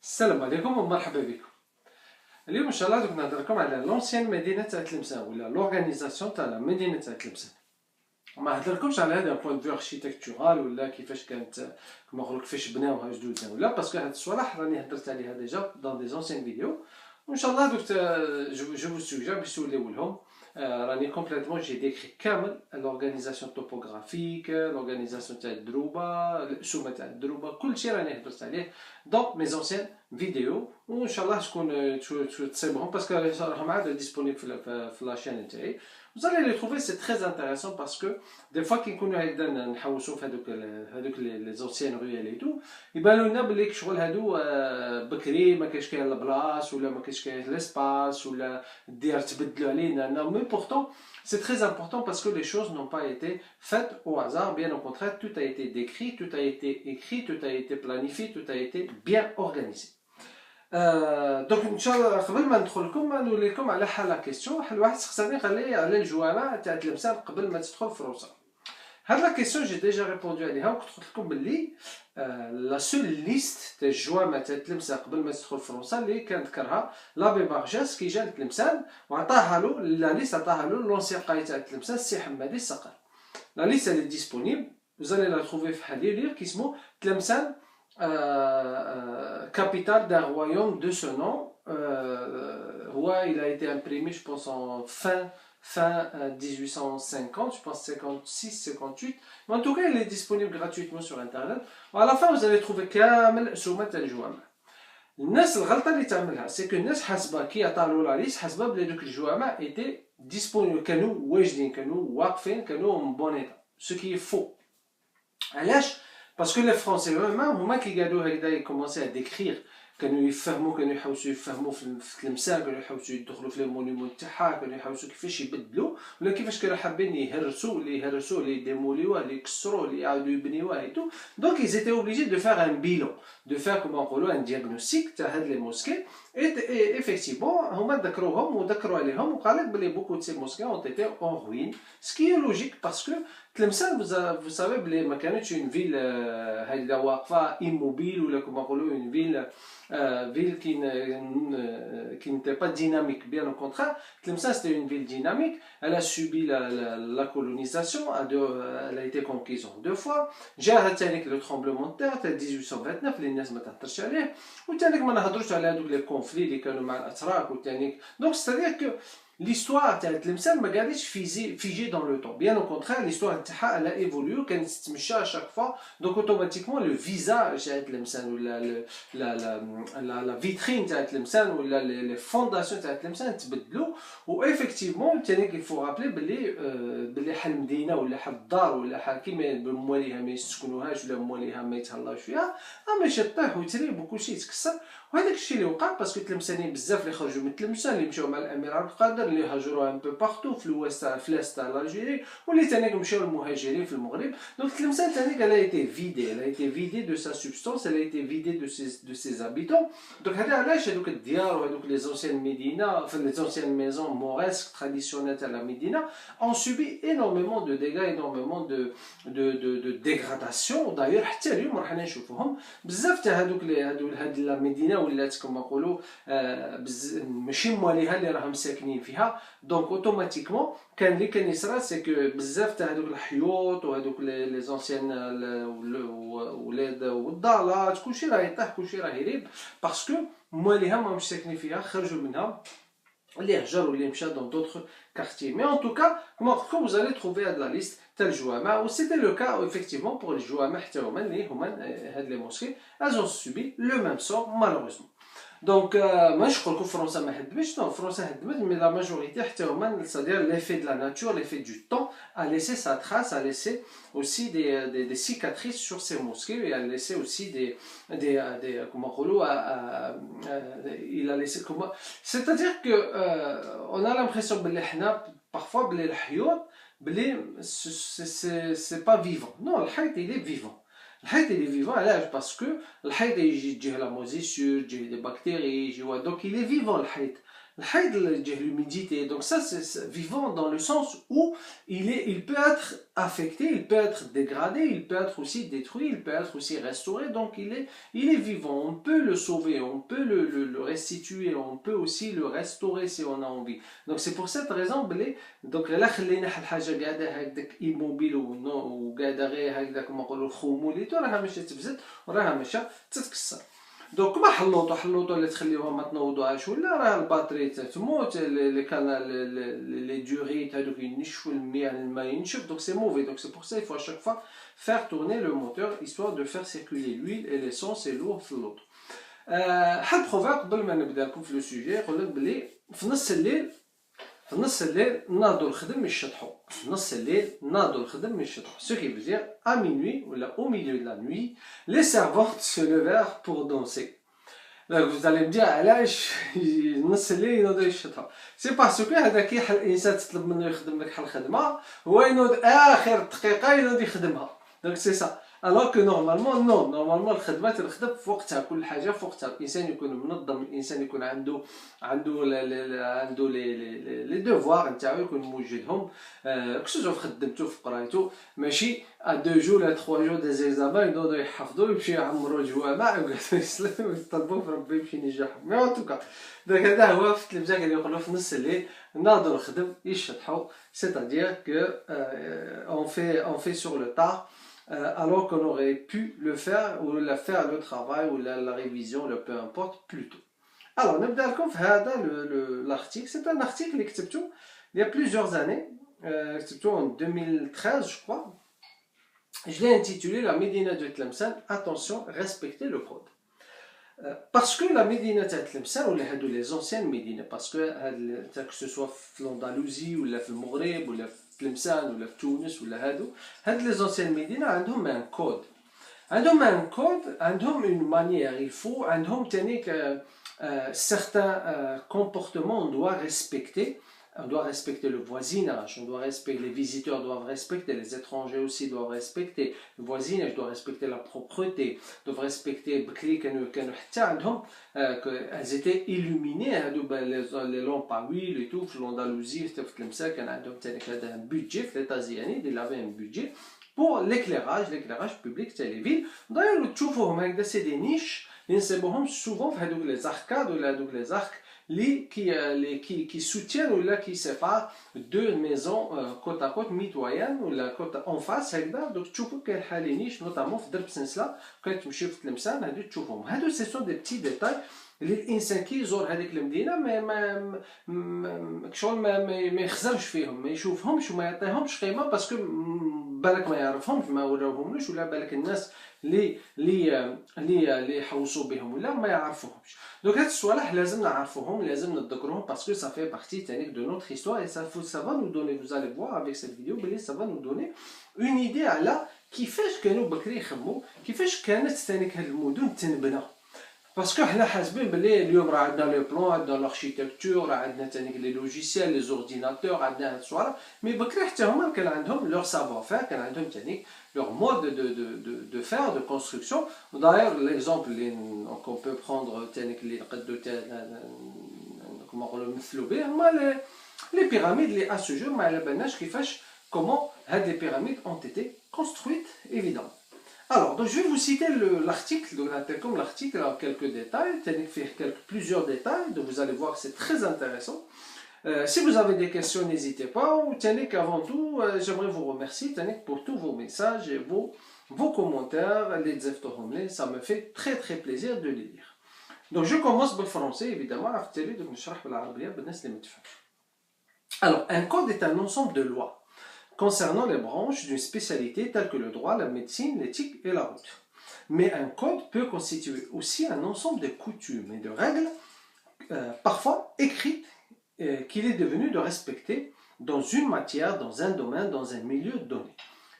السلام عليكم ومرحبا بكم. اليوم ان شاء الله دوك نهضر لكم على لونسيان مدينه تاع تلمسان ولا لورغانيزاسيون تاع مدينه تاع تلمسان. ما هضرلكمش على هذا بوين دو اركيتكتورال ولا كيفاش كانت كما نقولوا كيفاش بناوها جدودنا ولا باسكو هاد الصوالح راني هضرت عليها ديجا دون دي زونسيان فيديو. وان شاء الله دوك جو فو سوجير باش توليو لهم. راني كومبليتمون جي ديكري كامل لورغانيزاسيون توبوغرافيك لورغانيزاسيون تاع الدروبه الاسومه تاع الدروبه كلشي راني هضرت عليه دون مي زونسيان فيديو. وان شاء الله تكون تصيبهم باسكو راهم عاد ديسپونيبل في لاشين تاعي. Vous allez les trouver, c'est très intéressant parce que des fois qui كنا هكذا نحوسوا في هذوك لي زونسيان رويال اي تو يبانوا لنا بلي كشغل هادو بكري ما كاينش كاين البلاص ولا ما كاينش كاين لاسباس ولا دير تبدلوا علينا. مي pourtant c'est très important parce que les choses n'ont pas été faites au hasard, bien au contraire, tout a été décrit, tout a été écrit, tout a été planifié, tout a été bien organisé. دونك ان شاء الله قبل ما ندخل لكم نولي لكم على حال لا كيسيون. واحد الواحد سقساني قال لي على الجوامع تاع تلمسان قبل ما تدخل فرنسا. هاد لا كيسيون جي ديجا ريبوندو عليها وكنت قلت لكم باللي لا سول ليست تاع الجوامع تاع تلمسان قبل ما تدخل فرنسا اللي كان ذكرها لابي بارجاس كي جا لتلمسان وعطاها له لا ليست عطاها له لونسيان قايد تاع تلمسان السي حمادي الصقر. لا ليست اللي ديسپونيبل vous allez la trouver في حال لير كي اسمه تلمسان capitale d'un royaume de ce nom. Il a été imprimé, je pense, en fin 1850, je pense 56, 58. Mais en tout cas, il est disponible gratuitement sur Internet. À la fin, vous allez trouver كامل سومة الجوامع. الناس الغلطة اللي تعملها c'est que الناس حاسبة كي عطاو لا ليست حاسبة بلي دوك الجوامع étaient disponibles كانوا واجدين كانوا واقفين كانوا en bon état. Ce qui est faux. علاش؟ Parce que les Français eux-mêmes, هما كي قالوا هكذا يكومونسي à décrire كانوا يفهموا كانوا يحوسوا يفهموا في تلمسان كانوا يحوسوا يدخلوا في لي مونيمون تاعها كانوا يحوسوا كيفاش يبدلوا ولا كيفاش كانوا حابين يهرسوا اللي يديموليوه اللي يكسروا اللي يعاودوا يبنيوه اي تو. دونك ils étaient obligés de faire un bilan de faire كما نقولوا un diagnostic تاع هاد لي موسكي. et effectivement هما ذكروهم وذكروا عليهم وقال لك بلي beaucoup de ces mosquées ont été en ruine, ce qui est logique parce que تلمسان vous savez بلي ما كانتش une ville هكذا واقفه immobile ولا كما نقولوا une ville qui n'était pas dynamique, bien au contraire. Tlemcen c'était une ville dynamique, elle a subi la colonisation, elle a été conquise en deux fois. J'ai arrêté le tremblement de terre en 1829, les ناس ما تهضرش عليه وثانيك ما نهضروش على هذوك لي كونفلي اللي كانوا مع الاتراك وثانيك. Donc c'est-à-dire que l'histoire تاع تلمسان ما قاعدش figée dans le temps, bien au contraire l'histoire تاعها elle a évolué كانت تتمشى à chaque fois. Donc automatiquement le visage تاع تلمسان ولا la vitrine تاع تلمسان ولا les fondations تاع تلمسان تبدلوا. و effectivement ثاني il faut rappeler بلي حال المدينه ولا حال الدار ولا حال كيما مواليها ما يسكنوهاش ولا مواليها ما يتهلاوش فيها ماشي طيح وتريب وكلشي يتكسر. وهذاك الشيء اللي وقع باسكو تلمسانين بزاف اللي خرجوا من تلمسان اللي مشاو مع الامير عبد القادر اللي هاجروا ان بو بارتو في الوست في لاست تاع الجيري واللي ثاني مشاو المهاجرين في المغرب. دونك تلمسان ثاني elle a été vidée, elle a été vidée de sa substance, elle a été vidée de ses habitants. دونك هذا علاش هذوك الديار وهذوك لي زونسيان مدينه في لي زونسيان ميزون موريسك تراديسيونيل تاع لا مدينه ont subi énormément de dégâts, énormément de dégradation. d'ailleurs حتى اليوم راح نشوفوهم بزاف تاع هذوك هاد لا مدينه ولات كما نقولوا ماشي مواليها اللي راهم ساكنين فيها. دونك اوتوماتيكمون كان اللي كان يصرا سي كو بزاف تاع هذوك الحيوط وهذوك لي زونسيان ولاد والضالات كلشي راه يطيح كلشي راه يريب باسكو مواليها ما مش ساكنين فيها خرجوا منها اللي هجر واللي مشى dans d'autres quartiers. Mais en tout cas, comme vous allez trouver à la liste tel jouama, c'était le cas effectivement pour les jouama حتى هما اللي هما هاد لي موسكي elles ont subi le même sort malheureusement. Donc ماشي نقول لكم فرنسا ما هدمتش، نو فرنسا هدمت مي لا ماجوريتي حتى هما c'est-à-dire l'effet de la nature, l'effet du temps a laissé sa trace, a laissé aussi des cicatrices sur ces mosquées et a laissé aussi des comment نقولوا il a laissé comment c'est-à-dire que on a l'impression بلي حنا parfois بلي الحيوط بلي c'est pas vivant. Non, الحيط il est vivant. الحيط il est vivant علاش باسكو الحيط يجيه لا موزيسور يجيه دي بكتيري يجيو دونك il est vivant الحيط. l'humidité. Donc ça, c'est vivant dans le sens où il peut être affecté, il peut être dégradé, il peut être aussi détruit, il peut être aussi restauré. Donc il est vivant, on peut le sauver, on peut le restituer, on peut aussi le restaurer si on a envie. Donc c'est pour cette raison, donc là خلينا الحاجة قاعدة هكذاك immobile وقاعدة غير هكذاك كما نقولوا خموليتو راها ماشي تفزت وراها ماشي تتكسر. دونك ما حلوطو اللي تخليوها ما تنوضوهاش ولا راه الباتري تموت لي كانال لي دوريت هذوك ينشفوا الماء ينشف دونك سي موفي دونك سي بور سا il faut à chaque fois faire tourner le moteur histoire de faire circuler l'huile et l'essence et l'eau في اللوطو. حد بروفا قبل ما نبدا لكم في لو سوجي يقول لك بلي في نص الليل ناضوا الخدم يشطحوا في نص الليل ناضوا الخدم يشطحوا ce qui veut dire à minuit ou là au milieu de la nuit les servantes se levèrent pour danser. Donc vous allez me dire علاش نص الليل ينوضوا يشطحوا سي باسكو هذاك الانسان تطلب منه يخدم لك حل خدمه هو ينوض اخر دقيقه ينوض يخدمها دونك سي سا. Alors que normalement الخدمة تخدم في وقتها كل حاجة في وقتها الإنسان يكون منظم الإنسان يكون عنده لي دوفوار نتاعو يكون موجدهم كسوسوا في خدمته في قرايته ماشي دو جو لا 3 جو دي زيكزامان ينوضوا يحفظوا يمشي يعمروا الجوامع ويقعدوا يسلموا ويطلبوا في ربي يمشي ينجحهم مي ان توكا داك هذا هو في التلفزه كانوا يقولوا في نص الليل ناضوا الخدم يشطحوا c'est-à-dire que on fait sur le tard. Alors qu'on aurait pu le faire ou faire le travail ou la révision, peu importe, plus tôt. Alors, نبدأ لكم في هذا l'article. C'est un article اللي كتبته il y a plusieurs années. كتبته en 2013, je crois. Je l'ai intitulé La Médina de Tlemcen, attention, respectez le code. Parce que la Médina de Tlemcen, ou les anciennes Médines, parce que ce soit في l'Andalousie ou في المغرب ou تلمسان ولا في تونس ولا هاد لي زونسيان ميدينا عندهم ان كود عندهم اون مانيير يفو عندهم تانيك certains comportements on doit respecter le voisinage, on doit respecter les visiteurs doivent respecter, les étrangers aussi doivent respecter le voisinage, doit respecter la propreté, doivent respecter بكري كانوا حتى عندهم elles étaient illuminées les lampes à huile et tout في l'Andalousie في تلمسان كان عندهم تانيك هذا un budget في l'États-Unis il avait un budget pour l'éclairage public تاع les villes. d'ailleurs تشوفوهم هكذا سي دي نيش اللي نسيبوهم سوفون في هذوك لي زاركاد ولا هذوك لي زارك qui soutiennent ou là qui séparent deux maisons côte à côte mitoyennes ou la côte en face هكذا donc تشوفوا كاين حالي نيش notamment في درب سنسله كنت تمشي في تلمسان هادو تشوفهم هادو سي سون دي بتي ديتاي اللي الانسان كي يزور هذيك المدينه ما يخزرش فيهم ما يشوفهمش وما يعطيهمش قيمه باسكو بالك ما يعرفهمش ما وراوهمش ولا بالك الناس اللي يحوصوا بهم ولا ما يعرفوهمش. دونك هاد الصوالح لازم نعرفوهم لازم نذكروهم باسكو ça fait partie تانيك de notre histoire et ça va nous donner vous allez voir avec cette vidéo بلي ça va nous donner une idée على كيفاش كانوا بكري يخموا كيفاش كانت تانيك هاد المدن تنبنى. باسكو حنا حاسبين بلي اليوم راه عندنا لي بلون عندنا لاركتيكتور راه عندنا تانيك لي لوجيسيال لي زورديناتور عندنا هاد الصوالح مي بكري حتى هما كان عندهم لور سافوار فير كان عندهم تانيك leur mode de faire, de construction. D'ailleurs, l'exemple qu'on peut prendre, les pyramides, les à ce jour, comment les pyramides ont été construites, évidemment. Alors, donc, je vais vous citer l'article, comme l'article a quelques détails, plusieurs détails, donc vous allez voir que c'est très intéressant. Si vous avez des questions, n'hésitez pas. Tanik, avant tout, j'aimerais vous remercier Tanik, pour tous vos messages et vos commentaires. Ça me fait très très plaisir de les lire. Donc je commence par le français, évidemment. Alors, un code est un ensemble de lois concernant les branches d'une spécialité telles que le droit, la médecine, l'éthique et la route. Mais un code peut constituer aussi un ensemble de coutumes et de règles, parfois écrites, qu'il est devenu de respecter dans une matière, dans un domaine, dans un milieu donné.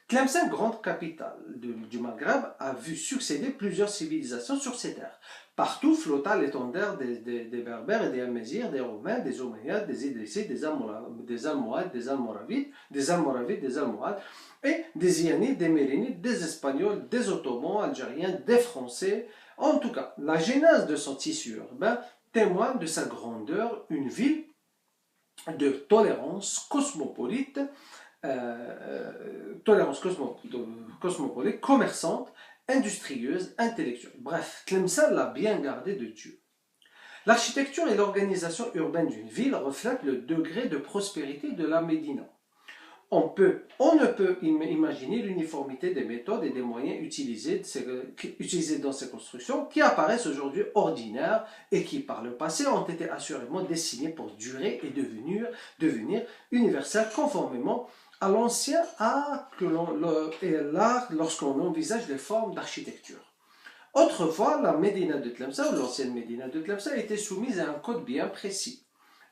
Tlemcen, grande capitale du Maghreb, a vu succéder plusieurs civilisations sur ces terres. Partout flotta l'étendard des Berbères et des Amazirs, des Romains, des Omeyyades, des Idrissides, des Almohades, des Almoravides, des Almohades, et des Ianides, des Mérinides, des Espagnols, des Ottomans, Algériens, des Français. En tout cas, la genèse de son tissu urbain témoigne de sa grandeur, une ville de tolérance cosmopolite, commerçante, industrieuse, intellectuelle. Bref, Tlemcen l'a bien gardé de Dieu. L'architecture et l'organisation urbaine d'une ville reflètent le degré de prospérité de la Médina. On ne peut imaginer l'uniformité des méthodes et des moyens utilisés dans ces constructions qui apparaissent aujourd'hui ordinaires et qui par le passé ont été assurément dessinés pour durer et devenir universels conformément à l'ancien art et l'art lorsqu'on envisage les formes d'architecture. Autrefois, la Médina de Tlemcen, ou l'ancienne Médina de Tlemcen, était soumise à un code bien précis.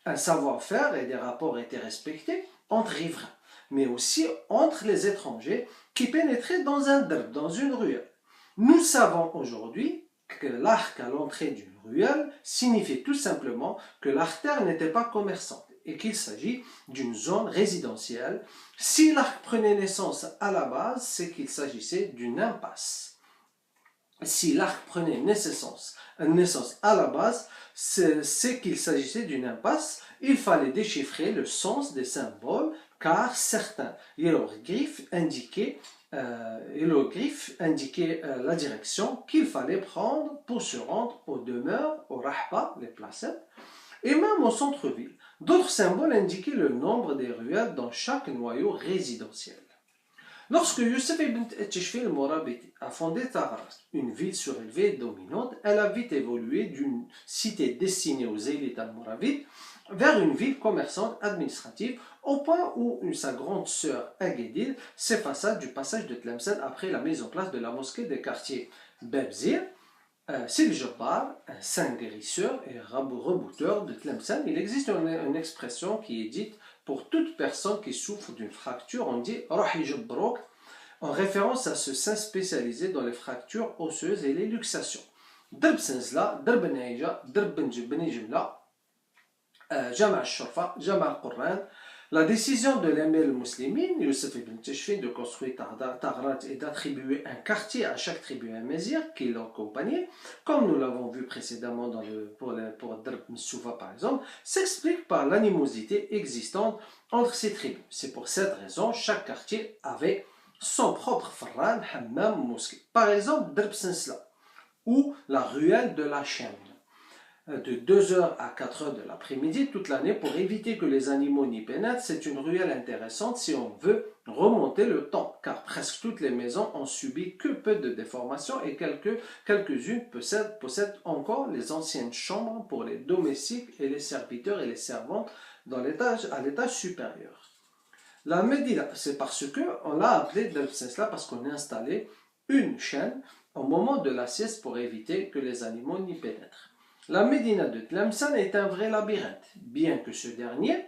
Un savoir-faire et des rapports étaient respectés entre riverains, mais aussi entre les étrangers qui pénétraient dans un drb, dans une ruelle. Nous savons aujourd'hui que l'arc à l'entrée d'une ruelle signifiait tout simplement que l'artère n'était pas commerçante et qu'il s'agit d'une zone résidentielle. Si l'arc prenait naissance à la base, c'est qu'il s'agissait d'une impasse. Si l'arc prenait naissance à la base, c'est qu'il s'agissait d'une impasse. Il fallait déchiffrer le sens des symboles car certains hiéroglyphes indiquaient la direction qu'il fallait prendre pour se rendre aux demeures, aux rahba, les placettes, et même au centre-ville. D'autres symboles indiquaient le nombre des ruelles dans chaque noyau résidentiel. Lorsque Youssef ibn Tishfin al-Morabiti a fondé Taghra, une ville surélevée et dominante, elle a vite évolué d'une cité destinée aux élites almoravides vers une ville commerçante administrative, au point où sa grande sœur Agadir s'effaça du passage de Tlemcen après la mise en place de la mosquée des quartiers Bebzir. Sil Jabbar, un saint guérisseur et rebouteur de Tlemcen, il existe une expression qui est dite pour toute personne qui souffre d'une fracture, on dit Rahi Jabrouk, en référence à ce saint spécialisé dans les fractures osseuses et les luxations. Drb Senzla, Drb Naïja, Drb Benijimla, Jama al-Shurfa, Jama al-Qur'an. La décision de l'émir musulman, Youssef ibn Tishfin, de construire Taghra et d'attribuer un quartier à chaque tribu amazigh qui l'accompagnait, comme nous l'avons vu précédemment pour Drb Msoufa par exemple, s'explique par l'animosité existante entre ces tribus. C'est pour cette raison chaque quartier avait son propre farran, hammam, mosquée. Par exemple, Drb Sensla, ou la ruelle de la Chaîne, de 2h à 4h de l'après-midi toute l'année pour éviter que les animaux n'y pénètrent. C'est une ruelle intéressante si on veut remonter le temps, car presque toutes les maisons ont subi que peu de déformations et quelques-unes possèdent encore les anciennes chambres pour les domestiques et les serviteurs et les servantes à l'étage supérieur. La Médina, c'est parce qu'on l'a appelée Drb Sensla parce qu'on a installé une chaîne au moment de la sieste pour éviter que les animaux n'y pénètrent. La Médina de Tlemcen est un vrai labyrinthe, bien que ce dernier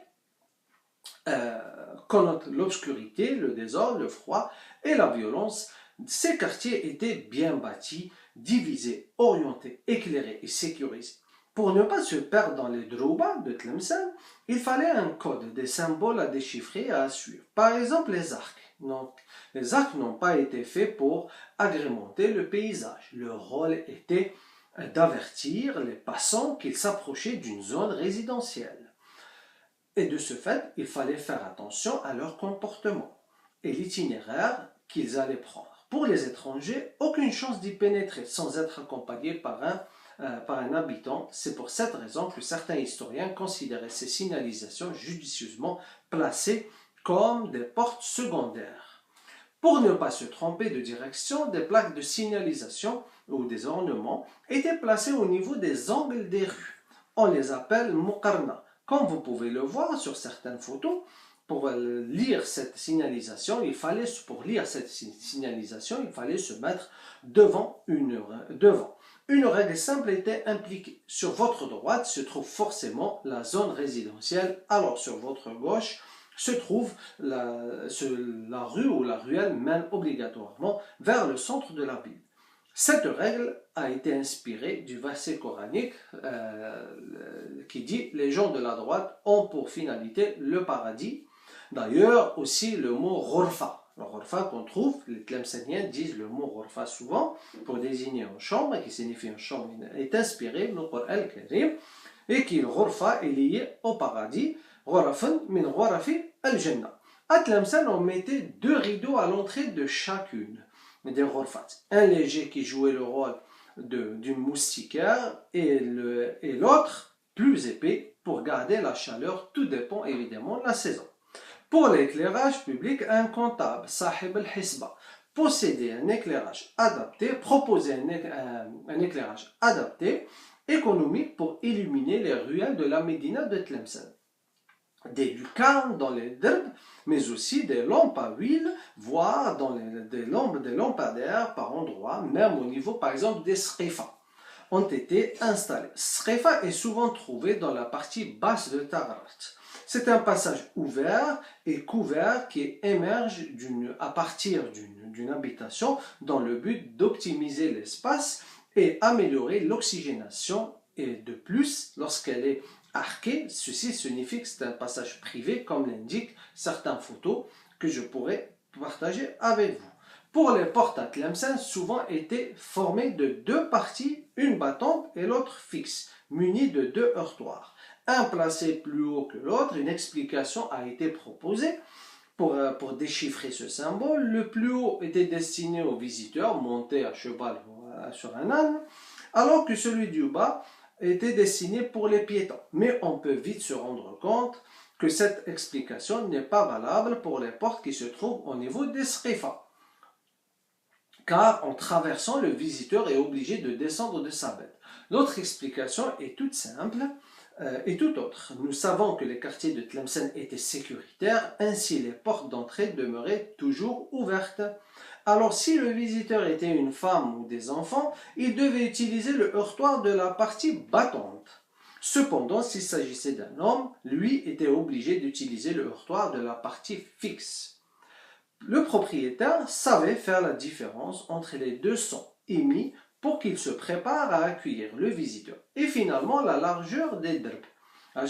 connote l'obscurité, le désordre, le froid et la violence. Ces quartiers étaient bien bâtis, divisés, orientés, éclairés et sécurisés. Pour ne pas se perdre dans les drouba de Tlemcen, il fallait un code, des symboles à déchiffrer et à suivre. Par exemple, les arcs. Donc, les arcs n'ont pas été faits pour agrémenter le paysage. Leur rôle était d'avertir les passants qu'ils s'approchaient d'une zone résidentielle. Et de ce fait, il fallait faire attention à leur comportement et l'itinéraire qu'ils allaient prendre. Pour les étrangers, aucune chance d'y pénétrer sans être accompagnés par un habitant. C'est pour cette raison que certains historiens considéraient ces signalisations judicieusement placées comme des portes secondaires. Pour ne pas se tromper de direction, des plaques de signalisation ou des ornements étaient placés au niveau des angles des rues. On les appelle muqarna. Comme vous pouvez le voir sur certaines photos, pour lire cette signalisation, il fallait se mettre devant Une règle simple était impliquée. Sur votre droite se trouve forcément la zone résidentielle, alors sur votre gauche se trouve la rue ou la ruelle mène obligatoirement vers le centre de la ville. Cette règle a été inspirée du verset coranique qui dit « Les gens de la droite ont pour finalité le paradis ». D'ailleurs, aussi le mot « ghurfa ». Le ghurfa qu'on trouve, les Tlemceniens disent le mot ghurfa souvent pour désigner une chambre, qui signifie une chambre, est inspiré du Coran al-Karim, et qui, le ghurfa, est lié au paradis, ghurafun min ghurafi al-Jannah. À Tlemcen, on mettait 2 rideaux à l'entrée de chacune des ghurfat. Un léger qui jouait le rôle d'une moustiquaire et l'autre plus épais pour garder la chaleur. Tout dépend évidemment de la saison. Pour l'éclairage public, un comptable, Sahib al-Hisba, possédait un éclairage adapté, proposait un éclairage adapté, économique pour illuminer les ruelles de la Médina de Tlemcen. Des lucarnes dans les derbes, mais aussi des lampes à huile, voire des lampadaires par endroits, même au niveau par exemple des srifa, ont été installés. Srifa est souvent trouvé dans la partie basse de Tagharat. C'est un passage ouvert et couvert qui émerge à partir d'une habitation dans le but d'optimiser l'espace et améliorer l'oxygénation. Et de plus, lorsqu'elle est arquée, ceci signifie que c'est un passage privé, comme l'indiquent certaines photos que je pourrais partager avec vous. Pour les portes à Tlemcen, souvent étaient formées de 2 parties, une battante et l'autre fixe, munies de 2 heurtoirs. Un placé plus haut que l'autre, une explication a été proposée pour déchiffrer ce symbole. Le plus haut était destiné aux visiteurs montés à cheval sur un âne, alors que celui du bas était destiné pour les piétons. Mais on peut vite se rendre compte que cette explication n'est pas valable pour les portes qui se trouvent au niveau des srifa, car en traversant, le visiteur est obligé de descendre de sa bête. L'autre explication est toute simple et tout autre. Nous savons que les quartiers de Tlemcen étaient sécuritaires, ainsi les portes d'entrée demeuraient toujours ouvertes. Alors si le visiteur était une femme ou des enfants, il devait utiliser le heurtoir de la partie battante. Cependant, s'il s'agissait d'un homme, lui était obligé d'utiliser le heurtoir de la partie fixe. Le propriétaire savait faire la différence entre les 2 sons émis pour qu'il se prépare à accueillir le visiteur. Et finalement, la largeur des derbes. La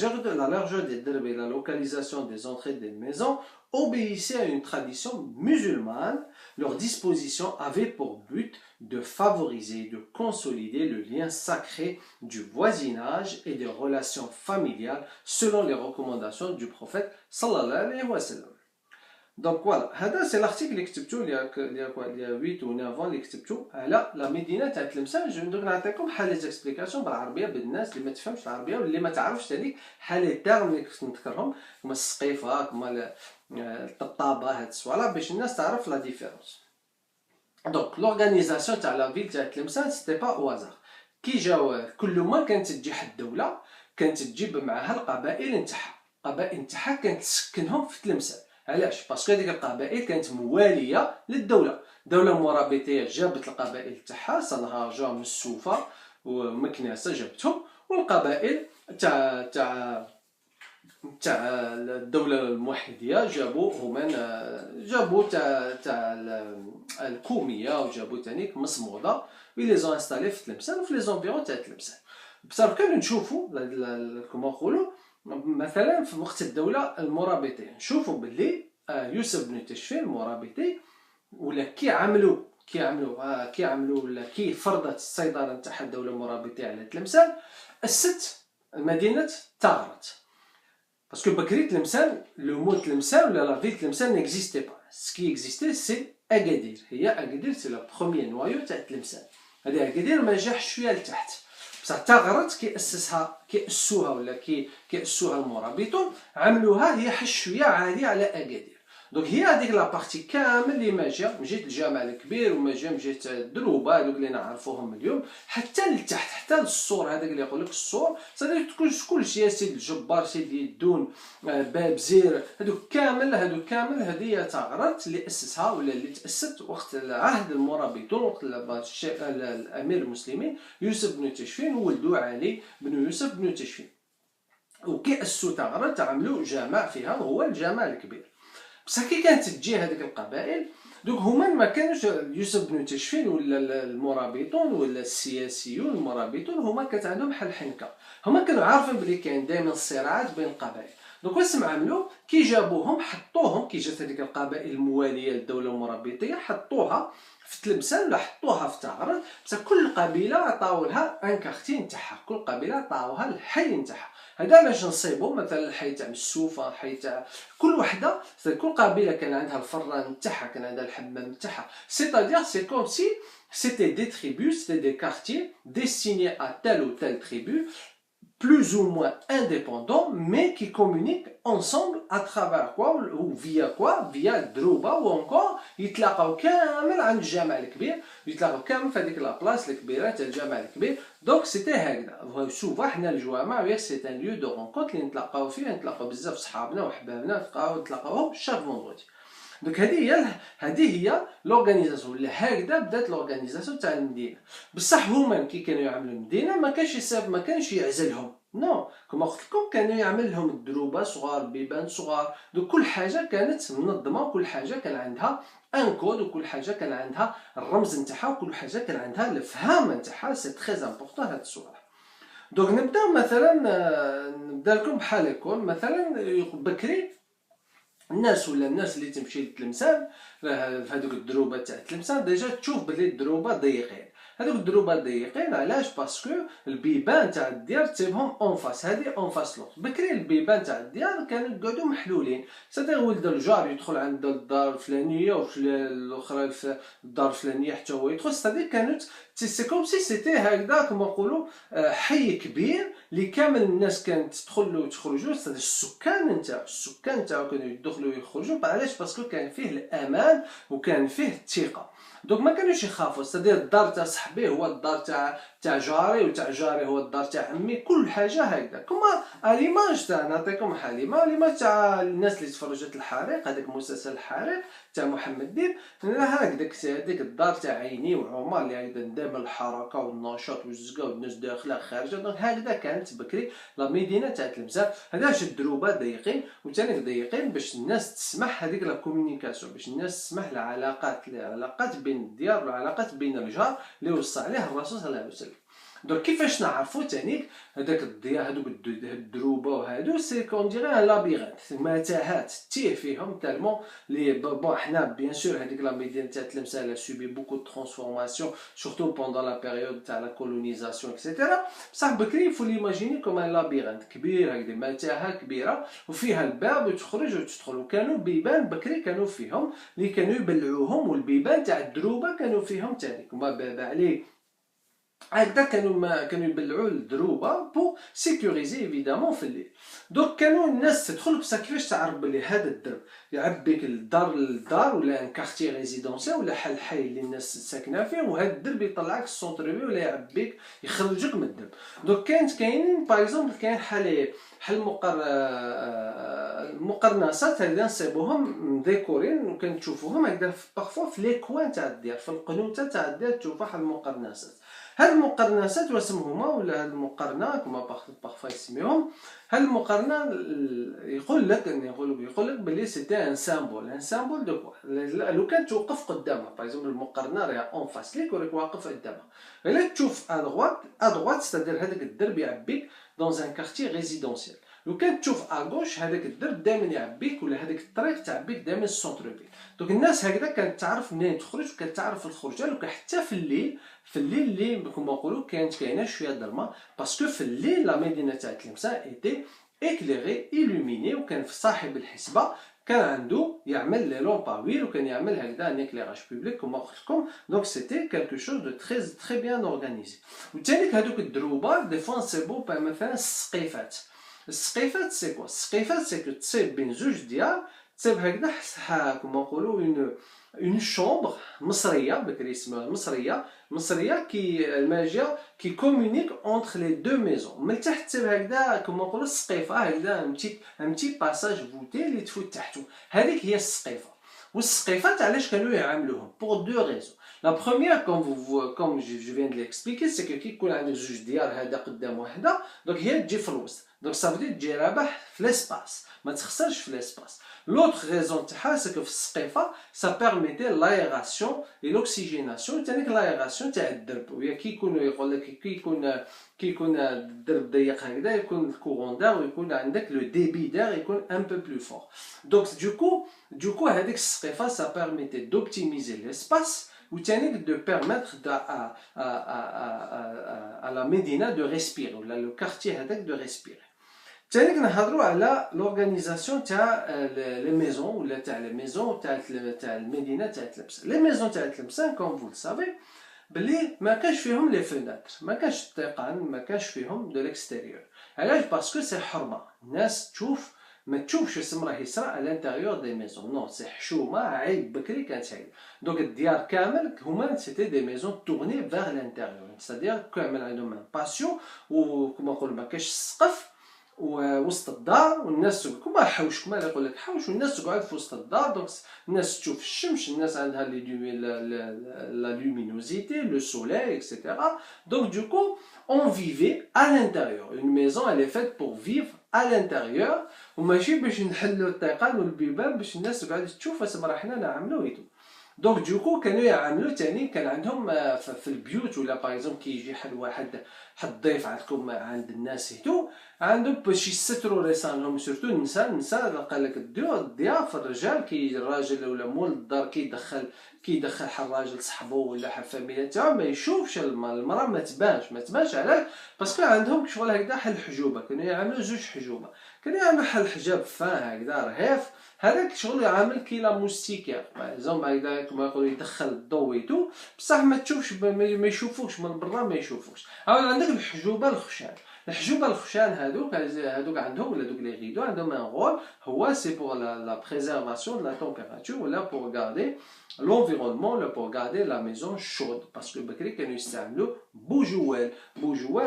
largeur des derbes et la localisation des entrées des maisons obéissaient à une tradition musulmane. Leur disposition avait pour but de favoriser et de consolider le lien sacré du voisinage et des relations familiales selon les recommandations du prophète sallallahu alayhi wa sallam. Donc voilà, c'est l'article اللي كتبته il y a 8 ou 9 ans اللي كتبته على لا مدينه تاع تلمسان. جو ندير نعطيكم حالات اكسبليكاسيون بالعربيه بالناس اللي ما تفهمش العربيه واللي ما تعرفش هذيك حالات تاعهم اللي كنت نذكرهم كما السقيفه كما الطابه هاد الصوالح باش الناس تعرف لا ديفيرونس. دونك لورغانيزاسيون تاع لا فيل تاع تلمسان سيتي با او هازار. كي جاو كل ما كانت تجي واحد الدوله كانت تجيب معاها القبائل نتاعها كانت تسكنهم في تلمسان. علاش؟ باسكو هذيك القبائل كانت مواليه للدوله. الدوله المرابطيه جابت القبائل تاعها صنها جا من السوفه ومكناسه جابتهم، والقبائل تاع الدوله الموحديه جابوا تاع الكوميه وجابوا تانيك مصموده لي زون انستالي في تلمسان وفي لي زونفيرون تاع تلمسان. بصح كانوا نشوفوا كما نقولوا مثلا في وقت الدوله المرابطيه نشوفوا باللي يوسف بن تشفين المرابطي ولا كي عملوا ولا كي فرضت السيطره نتاع الدوله المرابطيه على تلمسان أسست مدينه تغرت. باسكو بكري تلمسان لو مو تلمسان ولا لا فيل تلمسان نيكزيستي با. سكي اكزيستي سي اكادير. هي اكادير سي لو بروميير نوايو تاع تلمسان. هذه اكادير ما جاش شويه لتحت. بصح تغرت كيأسوها المرابطون عملوها هي شويه عاليه على اكادير. دونك هي هذيك لا بارتي كامل اللي ما جا من جهه الجامع الكبير وما جا من جهه الدروبه هذوك اللي نعرفوهم اليوم حتى لتحت حتى للسور هذاك اللي يقول لك السور صدق كلشي سيد الجبار سيد يدون باب زير هذوك كامل هذه تغرت اللي اسسها ولا اللي تاسست وقت عهد المرابطون وقت الامير المسلمين يوسف بن تشفين وولدو علي بن يوسف بن تشفين. وكي اسسوا تغرت عملوا جامع فيها وهو الجامع الكبير. بصح كي كانت تجي هذيك القبائل دوك هما ما كانوش يوسف بن تشفين ولا المرابطون ولا السياسيون المرابطون هما كانت عندهم حل حنكه. هما كانوا عارفين بلي كاين دائما صراعات بين القبائل. دونك واش عملوا كي جابوهم حطوهم كي جات هذيك القبائل المواليه للدوله المرابطيه حطوها في تلمسان ولا حطوها في تعرض، بصح كل قبيله عطاو لها ان كارتي نتاعها، كل قبيله عطاوها الحي نتاعها. هذا علاش نصيبوا مثلا الحي تاع السوفه، الحي تاع كل وحده، كل قبيله كان عندها الفران نتاعها، كان عندها الحمام نتاعها. سيتادير سي كوم سي c'était des tribus, c'était des quartiers destinés à telle ou telle tribu, plus ou moins indépendants, mais qui communiquent ensemble à travers quoi, ou via quoi, via الدروبة، ou encore يتلاقاو كامل عند الجامع الكبير، يتلاقاو كامل في هذيك لابلاص الكبيرة تاع الجامع الكبير. دونك سيتي هكذا. سوفا حنا الجوامع سي ان ليو دو رونكونت اللي نتلاقاو فيه، نتلاقاو بزاف صحابنا وحبابنا نتلاقاوهم شاك فوندردي. دونك هذه هي لورغانيزاسيون، ولا هكذا بدات لورغانيزاسيون تاع المدينه. بصح هما كي كانوا يعملوا المدينه ما كانش يعزلهم، نو كما قلت لكم كانوا يعمل لهم الدروبه صغار، بيبان صغار. دونك كل حاجه كانت منظمه، وكل حاجه كان عندها ان كود، وكل حاجه كان عندها الرمز نتاعها، وكل حاجه كان عندها الفهام نتاعها. سي تري امبورطون هاد الصوالح. دونك نبدا لكم بحال يكون مثلا بكري الناس اللي تمشي لتلمسان في هذوك الدروبه تاع تلمسان ديجا تشوف بلي الدروبه ضيقين. هذوك الدروبه ضيقين علاش؟ باسكو البيبان تاع الديار تسيبهم اون فاس، هذه اون فاس لوط. بكري البيبان تاع الديار كانوا يقعدوا محلولين، سيتي ولد الجار يدخل عند الدار الفلانيه وفي الاخرى في الدار الفلانيه حتى هو يدخل. سيتي كانت سي كوم سي سيتي هكذا كما نقولوا حي كبير اللي كامل الناس كانت تدخل وتخرجوا. السكان نتاعو كانوا يدخلوا ويخرجوا. علاش؟ باسكو كان فيه الامان وكان فيه الثقه. دونك ما كانوش يخافوا. سادير الدار تاع صاحبي هو الدار تاع جاري، وتاع جاري هو الدار تاع عمي، كل حاجه هكذا. كما ليماج تاع نعطيكم حاليمه ليماج تاع الناس اللي تفرجت الحريق، هذاك مسلسل الحريق تاع محمد ديب، هذيك الدار تاع عيني وعمر اللي هكذا دائما الحركه والنشاط والزقه والناس داخله خارجه. دونك هكذا كانت بكري لا مدينه تاع تلمسان. هذاش الدروبه ضيقين، وثاني ضيقين باش الناس تسمح هذيك لا كومونيكاسيون، باش الناس تسمح العلاقات بين الديار والعلاقات بين الجار اللي وصى عليه الرسول صلى الله عليه وسلم. دونك كيفاش نعرفوا تانيك هذاك الضياء هذوك الدروبه وهادو؟ سي كون ديغي ان لابيرينت، متاهات تيه فيهم تالمون لي بون. حنا بيان سور هذيك لا مدينه تاع تلمسان سوبي بوكو دو ترانسفورماسيون سورتو بوندون لا بيريود تاع لا كولونيزاسيون اكسيتيرا. بصح بكري فو ليماجيني كوم ان لابيرينت كبير هكذا، متاهه كبيره وفيها الباب وتخرج وتدخل. وكانوا بيبان بكري كانوا فيهم اللي كانوا يبلعوهم، والبيبان تاع الدروبه كانوا فيهم تاني كما باب عليه هكذا. كانوا يبلعوا الدروبه بو سيكوريزي ايفيدامون في الليل. دونك كانوا الناس تدخل. بصح كيفاش تعرف بلي هذا الدرب يعبيك الدار ولا ان كارتي ريزيدونسيال ولا حي اللي الناس ساكنه فيه، وهذا الدرب يطلعك السونتر فيو ولا يعبيك يخرجك من الدرب. دونك كاينين باغ اكزومبل كاين حال المقرنصات هكذا نصيبوهم ديكورين وكنشوفوهم هكذا بارفوا في لي كوان تاع الديار، في القنوته تاع الديار تشوف واحد المقرنصات. هاد المقرنصات واسمهما ولا هاد المقرنه كما بارفوا يسميهم، هاد المقرنه يقول لك بلي سيتي ان سامبول دو كوا. لو كان توقف قدامها باغ اكزومبل المقرنه راهي اون فاس ليك وراك واقف قدامها، الا تشوف ادروات ستادير هذاك الدرب يعبيك دون ان كارتي ريزيدونسيال. لو كان تشوف اغوش هذاك الدرب دائما يعبيك، ولا هذيك الطريق تعبيك دائما السونتر فيل. دونك الناس هكذا كانت تعرف منين تخرج، وكانت تعرف الخرجه. وحتى في الليل اللي كما نقولوا كاينه شويه ظلمه، باسكو في الليل لا مدينه تاع تلمسان ايتي اكليغي ايلوميني. وكان في صاحب الحسبه كان عنده يعمل لي لومباويل، وكان يعمل هكذا ان اكليراج بوبليك كما قلت لكم. دونك سيتي كالكو شوز دو تري بيان اورغانيزي. وثاني هذوك الدروبه دي فوا نصيبو مثلا السقيفات سي كوا؟ السقيفات سي كو تصيب بين زوج ديار، تصيب هكذا كما نقولوا اون شومبر مصريه، بكري اسمها مصريه كي الماجيا كي كومونيك اونتر لي دو ميزون. من تحت تصيب هكذا كما نقولوا السقيفه هكذا ان تي باساج فوتي اللي تفوت تحته، هذيك هي السقيفه. والسقيفات علاش كانوا يعملوهم؟ بور دو ريزون. La première, comme je viens de l'expliquer, c'est que كي يكون عندك جوج ديار هذا قدام وحده دونك هي تجي في الوسط دونك ça veut dire تجي رابح في l'espace ما تخسرش في l'espace. L'autre raison تاعها c'est que في السقيفه ça permettait l'aération et l'oxygénation. تانيك l'aération تاع الدرب ويا كي يكونوا يقول لك كي يكون الدرب ضيق هكذا يكون الكورون دار ويكون عندك لو ديبي دار يكون un peu plus fort. Donc du coup هذيك السقيفه ça permettait d'optimiser l'espace ou de permettre à la Médina de respirer, ou le quartier de respirer. تاني كنهضروا على l'organisation تاع les maisons ou تاع les maisons تاع المدينه تاع تلمسان. Les maisons تاع تلمسان comme vous le savez بلي ما كانش فيهم لي فيناتر ما كانش الطيقان ما كانش فيهم دو l'extérieur. علاش؟ باسكو سي حرمه الناس تشوف ما تشوفش اسم راه يصرا على الانتيريور دي ميزون نو سي حشومه عيب بكري كانت هاي دونك الديار كامل هما سيتي دي ميزون تورني فيغ الانتيريور سادير كامل عندهم باسيون وكما نقولوا ما كاش السقف ووسط الدار والناس كما حوش كما يقول لك حوش والناس تقعد في وسط الدار دونك الناس تشوف الشمس الناس عندها لا لومينوزيتي لو سوليل اكسيتيرا دونك دو كو on vivait à l'intérieur. Une maison elle est faite pour vivre à l'intérieur وماشي باش نحلوا الطيقان والبيبان باش الناس تقعد تشوف اسم راه حنا نعملوا ايتو. دونك دوكو كانوا يعملوا تاني كان عندهم في البيوت ولا باغ اكزومبل كي يجي حد ضيف عندكم عند الناس هيتو عندهم باش يستروا راسهم سورتو النساء قال لك الضياف الرجال كي الراجل ولا مول الدار كيدخل حراجل صحبه ولا الفاميليا تاعو ما يشوفش المراه ما تبانش علاش باسكو عندهم شغل هكذا حل حجوبه كانوا يعملوا زوج حجوبه كانوا يعملوا حل حجاب فان هكذا رهيف هذاك شغل يعمل كيلا موستيكير زعما هكذا كما يقولوا يدخل الضوء ويتو بصح ما تشوفش ما يشوفوكش من برا ما يشوفوكش. عندك الحجوبه الخشان هذوك عندهم ولا دوك لي غيدو عندهم ان رول هو سي بور لا بريزيرفاسيون دو لا تمبيراتور ولا بور غاردي l'environnement ولا بور غاردي لا ميزون شود باسكو بكري كانوا يستعملوا بوجوال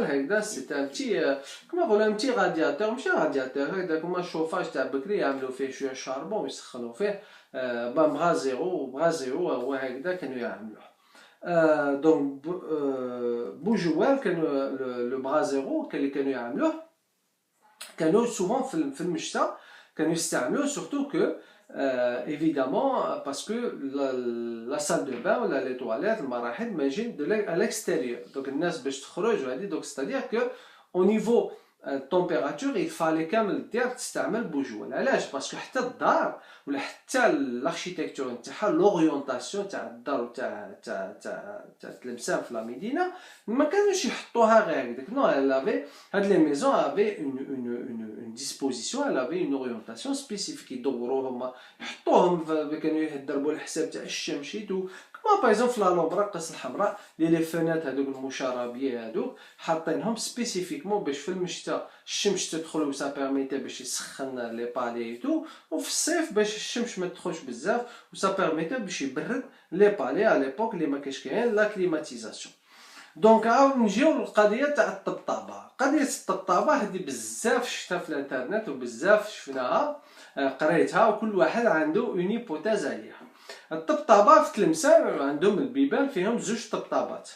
هكذا سي ان بتي كما نقولوا ان بتي رادياتور ماشي رادياتور هكذا كما الشوفاج تاع بكري يعملوا فيه شويه شاربون ويسخنوا فيه بغازيرو هو هكذا كانوا يعملوه. دونك بوجوال كانوا لو برازيرو اللي كانوا يعملوه كانوا سوفون في المشتى كانوا يستعملوه سورتو كو évidemment parce que la salle de bain ou les toilettes المراحل ماجين à l'extérieur donc الناس باش تخرج وهذه donc c'est-à-dire que au niveau température il fallait كامل الدار تستعمل بوجوال. علاش؟ باسكو حتى الدار ولا حتى الاركيتكتور نتاعها لوريونطاسيون تاع الدار تاع تلمسان في لا مدينه ما كانوش يحطوها غير هكذاك نو هاد لي ميزون افي اون ديسبوزيسيون elle avait une orientation spécifique يدوروهم يحطوهم كانوا يدربوا الحساب تاع الشمس كما باغ اكزومبل في لا لومبرا القص الحمراء لي فانات هذوك المشربيه هذوك حاطينهم سبيسيفيكمون باش في المشتى الشمس تدخل وسا بيرميتي باش يسخن لي بالي تو وفي الصيف باش الشمس ما تدخلش بزاف وسا بيرميتي باش يبرد لي بالي على ليبوك اللي ما كاينش كاين لا كليماتيزاسيون. دونك عاود نجيو للقضيه تاع الطبطابه. قضيه الطبطابه هذه بزاف شفتها في الانترنت وبزاف شفناها قريتها وكل واحد عنده اون هيبوتيز عليها. الطبطابه في تلمسان عندهم البيبان فيهم زوج طبطابات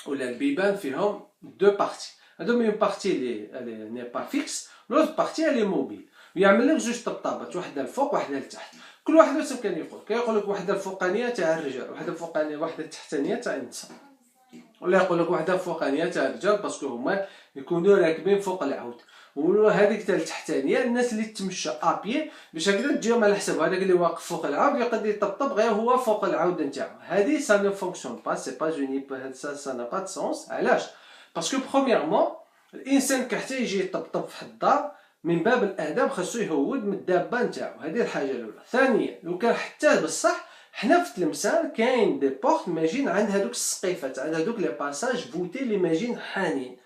ولا البيبان فيهم دو بارتي عندهم اون بارتي اللي ني با فيكس لوط بارتي اللي موبيل ويعمل لك زوج طبطابات واحده الفوق واحده لتحت كل واحد واش كيقول لك واحده الفوقانيه تاع الرجال واحده الفوقانيه واحده التحتانيه تاع النساء ولا يقول لك واحده الفوقانيه تاع الرجال باسكو هما يكونوا راكبين فوق العود وهذيك تاع التحتانيه الناس اللي تمشى ابيي باش هكذا تجيهم على حساب هذاك اللي واقف فوق العود يقدر يطبطب غير هو فوق العود نتاعو. هذه سا نو فونكسيون با سي با جوني سا نا با دو سونس. علاش؟ باسكو برومييرمون الانسان كحتى يجي يطبطب في الدار من باب الاداب خاصو يهود من الدابه نتاعو. هذه الحاجه الاولى. ثانيا لو كان حتى بصح حنا في تلمسان كاين دي بورت ماجين عند هذوك السقيفات عند هذوك لي باساج فوتي اللي ماجين حانين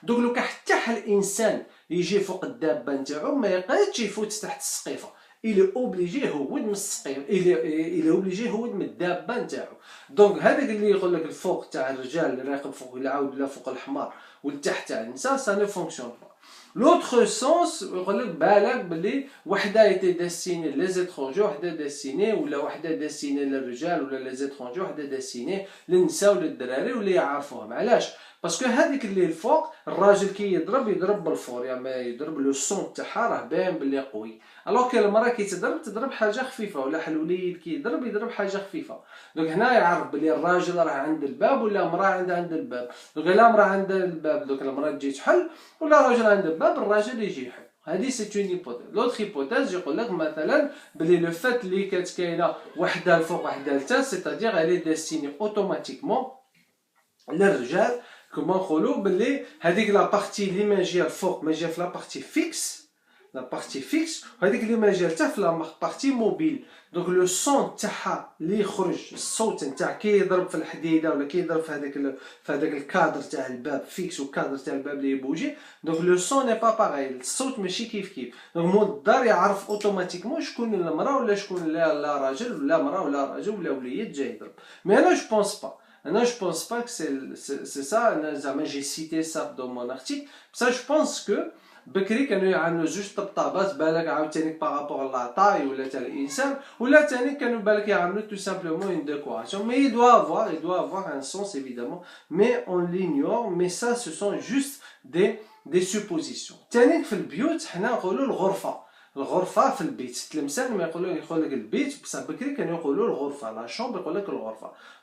دوك لو كان حتى الانسان يجي فوق الدابه نتاعو ما يقدرش يفوت تحت السقيفه الى اوبليجي يهود من السقيفه الى اوبليجي يهود من الدابه نتاعو. دونك هذاك اللي يقول لك الفوق تاع الرجال اللي راقب فوق العود ولا فوق الحمار والتحت تاع النساء سا نو فونكسيون با. L'autre sens, يقول لك بالك بلي وحده était destinée les étrangers وحده destinée ولا وحده destinée للرجال ولا les étrangers وحده destinée للنساء وللدراري واللي يعرفوهم. علاش؟ باسكو هذيك اللي الفوق الراجل كي يضرب بالفور، يعني يضرب لو سون تاعها راه باين بلي قوي، الوغ كي المراه كي تضرب حاجه خفيفه، ولا الوليد كي يضرب حاجه خفيفه. دونك هنا يعرف بلي الراجل راه عند الباب ولا المراه عند الباب. دونك الا المراه عند الباب دوك المراه تجي تحل، ولا الراجل عند الباب الراجل يجي يحل. هذه سي اون هيبوتيز. لوطخ هيبوتيز يقول لك مثلا بلي لو فات اللي كانت كاينه وحده الفوق وحده التحت، سيتادير الي ديستيني اوتوماتيكمون للرجال. كما نقولوا بلي هذيك لا بارتي اللي ما جايه الفوق ما جايه في لا بارتي فيكس، لا بارتي فيكس، وهذيك اللي ما جايه حتى في لا بارتي موبيل. دونك لو سون تاعها اللي يخرج، الصوت نتاع كي يضرب في الحديده ولا كي يضرب في هذاك الكادر تاع الباب فيكس والكادر تاع الباب اللي يبوجي، دونك لو سون ني با باغاي، الصوت ماشي كيف. دونك مول الدار يعرف اوتوماتيكمون شكون المراه ولا شكون لا راجل ولا مراه ولا راجل ولا وليد جاي يضرب. مي انا جو بونس با Non, je pense pas que c'est ça. J'ai cité ça dans mon article. Ça, je pense que بكري كانوا يعملوا جوج طبطابات بالك عاوتاني بارابور لا طاي ولا تاع الانسان، ولا تاني كانوا بالك يعملوا tout simplement une décoration. Mais il doit avoir un sens évidemment, mais on l'ignore. Mais ça, ce sont juste des suppositions. تاني في البيوت حنا نقولوا الغرفه في البيت. التلمسان ما يقول لك البيت، بصح بكري كانوا يقولوا الغرفه، لا شومبر يقول لك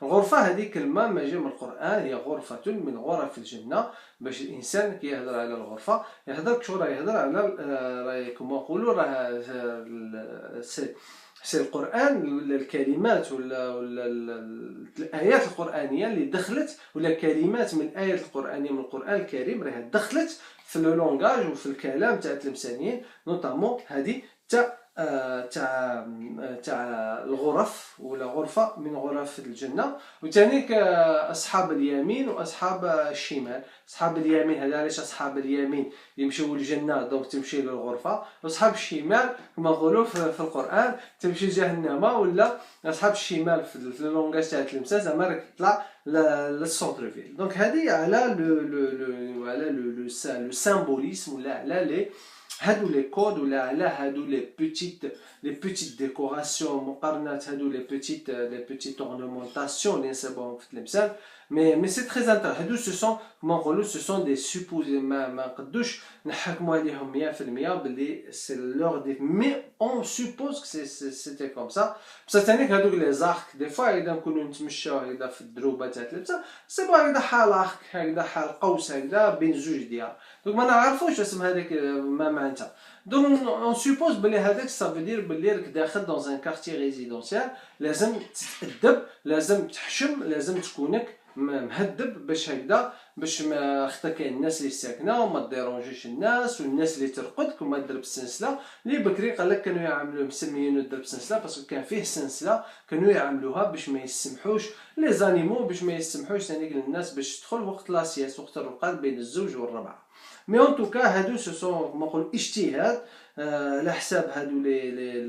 الغرفه هذه كلمه ما جايه من القران، هي غرفه من غرف الجنه. باش الانسان كي يهضر على الغرفه يهضر كشو راه يهضر على كما نقولوا راه سي القران ولا الكلمات ولا الايات القرانيه اللي دخلت، ولا كلمات من الايات القرانيه من القران الكريم راه دخلت في لو لونغاج وفي الكلام تاع التلمسانيين، نوطامون هذه تاع الغرف ولا غرفه من غرف الجنه. وثاني اصحاب اليمين واصحاب الشمال. اصحاب اليمين هذا علاش اصحاب اليمين يمشيو للجنه دونك تمشي للغرفه، واصحاب الشمال كما نقولوا في القران تمشي لجهنم، ولا اصحاب الشمال في اللونغاج تاع التلمسه زعما راك تطلع للسونتر فيل. دونك هذه على لو سامبوليسم ولا على لي هادو لي كود ولا على هادو لي بيتيت ديكوراسيون مقارنات، هادو لي بيتيت اورنمونطاسيون اللي نسبوهم في التلمسان. mais c'est très intéressant. هادو سو سون كما نقولوا سو سون دي سوبوزي، ما نقدوش نحكموا عليهم 100% باللي سي لور دي، مي اون سوبوز كو سيتي كوم سا. بصح ثاني هادوك لي زارك دي فوا اذا نكونوا نتمشاو هكذا في الدروبه تاع التلمسان سي بون هكذا حال ارك، هكذا حال قوس هكذا بين زوج ديار، دونك ما نعرفوش اسم هذاك ما معناتها. دونك اون سوبوز بلي هذاك سافو دير بلي راك داخل دون ان كارتي ريزيدونسيال، لازم تتأدب، لازم تحشم، لازم تكونك مهذب باش هكذا، باش ما خطا كاين الناس اللي ساكنه وما ديرونجيش الناس، والناس اللي ترقد كما درب السنسله اللي بكري قال لك كانوا يعملوا مسميينو درب السنسله باسكو كان فيه سنسله كانوا يعملوها باش ما يسمحوش لي زانيمو، باش ما يسمحوش ثاني للناس باش تدخل وقت لاسياس وقت الرقاد بين الزوج والربعه. مي اون توكا هادو سو سون كما نقول اجتهاد على حساب هادو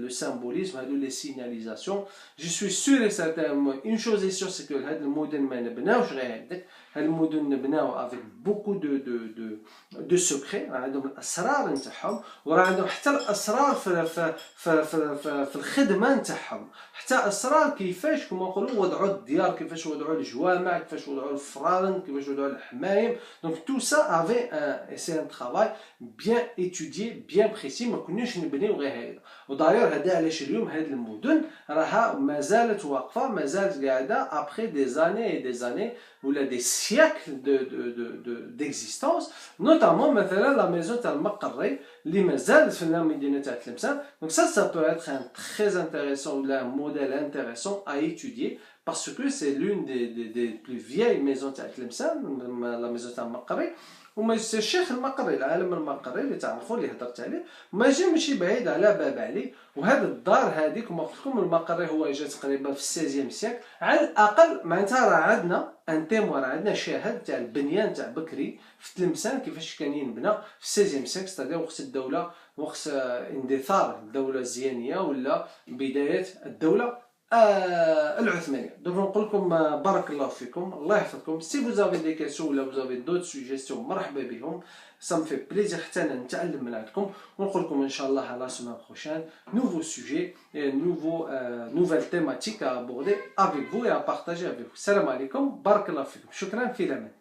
لو سامبوليزم، هادو لي سيناليزاسيون. جو سوي سور اي سارتان اون شوز اي سور سي كو هاد المدن ما نبناوش غير هكذاك، هاد المدن نبناو افيك بوكو دو سوكري، راه عندهم الاسرار نتاعهم، وراه عندهم حتى الاسرار في الخدمه نتاعهم، حتى اسرار كيفاش كما نقولوا وضعوا الديار، كيفاش وضعوا الجوامع، كيفاش وضعوا الفران، كيفاش وضعوا الحمايم. دونك تو سا افي سي ان ترافاي بيان ايتوديي بيان بريسي، ما كناش نبنيو غير هكذا. ودايور هذا علاش اليوم هاد المدن راها مازالت واقفه، مازالت قاعده ابري دي زاني اي دي زاني ولا دي سياكل ديكزيستونس. نوتامون مثلا لا ميزون تاع المقري اللي مازالت في المدينه تاع تلمسان. دونك سا بو اتر ان تري انتريسون ولا موديل انتريسون ا ايتوديي parce que c'est l'une des plus vieilles maisons تاع تلمسان، لا ميزون تاع المقري. وما الشيخ المقري، العالم المقري اللي تعرفوا اللي هضرت عليه، ما جا ماشي بعيد على باب علي. وهذا الدار هذه كما قلت لكم المقري هو جا تقريبا في 16 سيكل على الاقل. معناتها راه عندنا ان تيموار، عندنا شاهد تاع البنيان تاع بكري في تلمسان كيفاش كان ينبنى في 16 سيكل، ستادير وقت الدوله، وقت اندثار الدوله الزيانيه ولا بدايه الدوله العثمانيه. دونك نقول لكم بارك الله فيكم، الله يحفظكم. سي vous avez des questions ولا vous avez d'autres suggestions مرحبا بهم. ça me fait plaisir حتى انا نتعلم من عندكم ونقول لكم ان شاء الله à la semaine prochaine nouveau sujet et nouvelle thématique à aborder avec vous et à partager avec vous. السلام عليكم بارك الله فيكم شكرا في الامان.